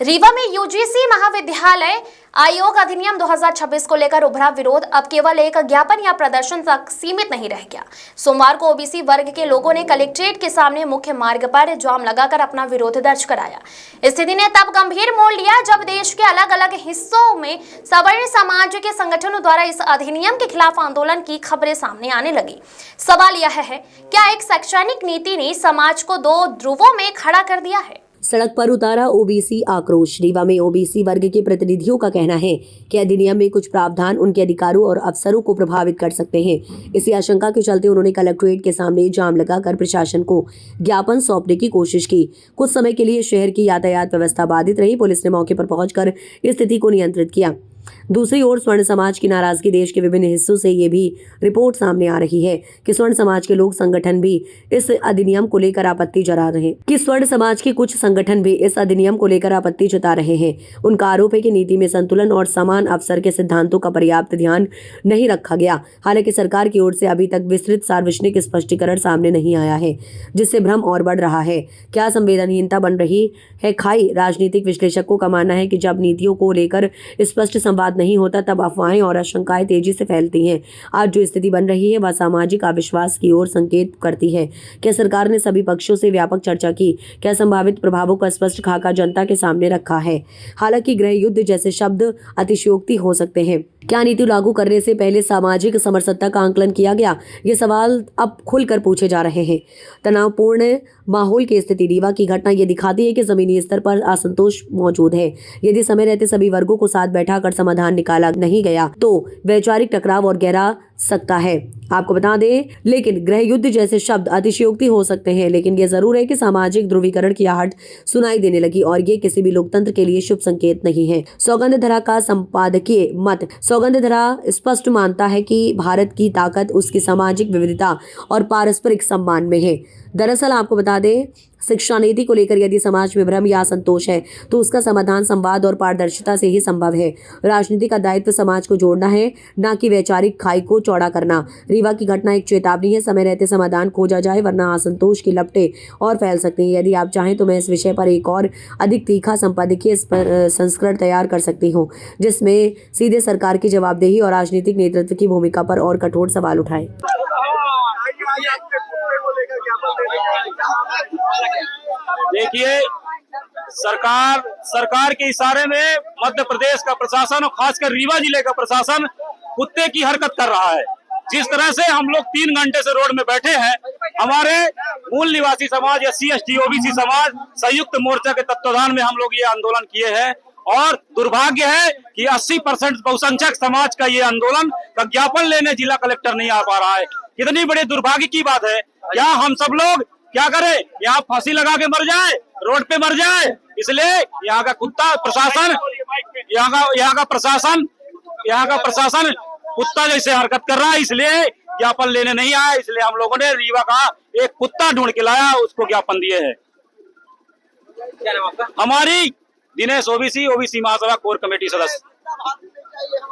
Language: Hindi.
रीवा में यूजीसी महाविद्यालय आयोग अधिनियम 2026 को लेकर उभरा विरोध अब केवल एक ज्ञापन या प्रदर्शन तक सीमित नहीं रह गया। सोमवार को ओबीसी वर्ग के लोगों ने कलेक्ट्रेट के सामने मुख्य मार्ग पर जाम लगाकर अपना विरोध दर्ज कराया। स्थिति ने तब गंभीर मोड़ लिया जब देश के अलग अलग हिस्सों में सवर्ण समाज के संगठनों द्वारा इस अधिनियम के खिलाफ आंदोलन की खबरें सामने आने लगी। सवाल यह है, क्या एक शैक्षणिक नीति ने समाज को दो ध्रुवों में खड़ा कर दिया है? सड़क पर उतारा ओबीसी आक्रोश। रीवा में ओबीसी वर्ग के प्रतिनिधियों का कहना है कि अधिनियम में कुछ प्रावधान उनके अधिकारों और अवसरों को प्रभावित कर सकते हैं। इसी आशंका के चलते उन्होंने कलेक्ट्रेट के सामने जाम लगाकर प्रशासन को ज्ञापन सौंपने की कोशिश की। कुछ समय के लिए शहर की यातायात व्यवस्था बाधित रही। पुलिस ने मौके पर पहुंचकर स्थिति को नियंत्रित किया। दूसरी ओर स्वर्ण समाज की नाराजगी देश के विभिन्न हिस्सों से ये भी रिपोर्ट सामने आ रही है कि स्वर्ण समाज के लोग संगठन भी इस अधिनियम को लेकर आपत्ति जता रहे हैं। उनका आरोप है कि नीति में संतुलन और समान अवसर के सिद्धांतों का पर्याप्त ध्यान नहीं रखा गया। हालांकि सरकार की ओर से अभी तक विस्तृत सार्वजनिक स्पष्टीकरण सामने नहीं आया है, जिससे भ्रम और बढ़ रहा है। क्या संवेदनहीनता बन रही है खाई? राजनीतिक विश्लेषकों का मानना है कि जब नीतियों को लेकर स्पष्ट संवाद नहीं होता तब अफवाहें और आशंकाएं तेजी से फैलती हैं। आज जो स्थिति बन रही है वह सामाजिक अविश्वास की ओर संकेत करती है। क्या सरकार ने सभी पक्षों से व्यापक चर्चा की? क्या संभावित प्रभावों का स्पष्ट खाका जनता के सामने रखा है? हालांकि गृह युद्ध जैसे शब्द अतिशयोक्ति हो सकते हैं। क्या नीति लागू करने से पहले सामाजिक समरसता का आंकलन किया गया? ये सवाल अब खुलकर पूछे जा रहे हैं। तनावपूर्ण माहौल की स्थिति। रीवा की घटना ये दिखाती है कि जमीनी स्तर पर असंतोष मौजूद है। यदि समय रहते सभी वर्गों को साथ बैठाकर समाधान निकाला नहीं गया तो वैचारिक टकराव और गहरा सकता है। आपको बता दें, लेकिन गृह युद्ध जैसे शब्द अतिशयोक्ति हो सकते हैं, लेकिन यह जरूर है कि सामाजिक ध्रुवीकरण की आहट सुनाई देने लगी और ये किसी भी लोकतंत्र के लिए शुभ संकेत नहीं है। सौगंधधरा का संपादकीय मत। सौगंधधरा स्पष्ट मानता है कि भारत की ताकत उसकी सामाजिक विविधता और पारस्परिक सम्मान में है। दरअसल आपको बता दें, शिक्षा नीति को लेकर यदि समाज में भ्रम या असंतोष है तो उसका समाधान संवाद और पारदर्शिता से ही संभव है। राजनीति का दायित्व समाज को जोड़ना है, न कि वैचारिक खाई को चौड़ा करना। रीवा की घटना एक चेतावनी है। समय रहते समाधान खोजा जाए, वरना असंतोष की लपटें और फैल सकती हैं। यदि आप चाहें तो मैं इस विषय पर एक और अधिक तीखा संपादकीय संस्करण तैयार कर सकती हूँ, जिसमें सीधे सरकार की जवाबदेही और राजनीतिक नेतृत्व की भूमिका पर और कठोर सवाल उठाए। देखिए, सरकार के इशारे में मध्य प्रदेश का प्रशासन और खासकर रीवा जिले का प्रशासन कुत्ते की हरकत कर रहा है। जिस तरह से हम लोग 3 घंटे से रोड में बैठे हैं, हमारे मूल निवासी समाज SC ST OBC समाज संयुक्त मोर्चा के तत्वाधान में हम लोग ये आंदोलन किए हैं और दुर्भाग्य है कि 80% बहुसंख्यक समाज का ये आंदोलन का ज्ञापन लेने जिला कलेक्टर नहीं आ पा रहा है। कितनी बड़ी दुर्भाग्य की बात है। क्या हम सब लोग क्या करें? यहाँ फांसी लगा के मर जाए, रोड पे मर जाए? इसलिए यहाँ का कुत्ता प्रशासन, यहाँ का प्रशासन कुत्ता जैसे हरकत कर रहा है, इसलिए ज्ञापन लेने नहीं आया। इसलिए हम लोगों ने रीवा का एक कुत्ता ढूंढ के लाया, उसको ज्ञापन दिए है। हमारी दिनेश OBC महासभा कोर कमेटी सदस्य।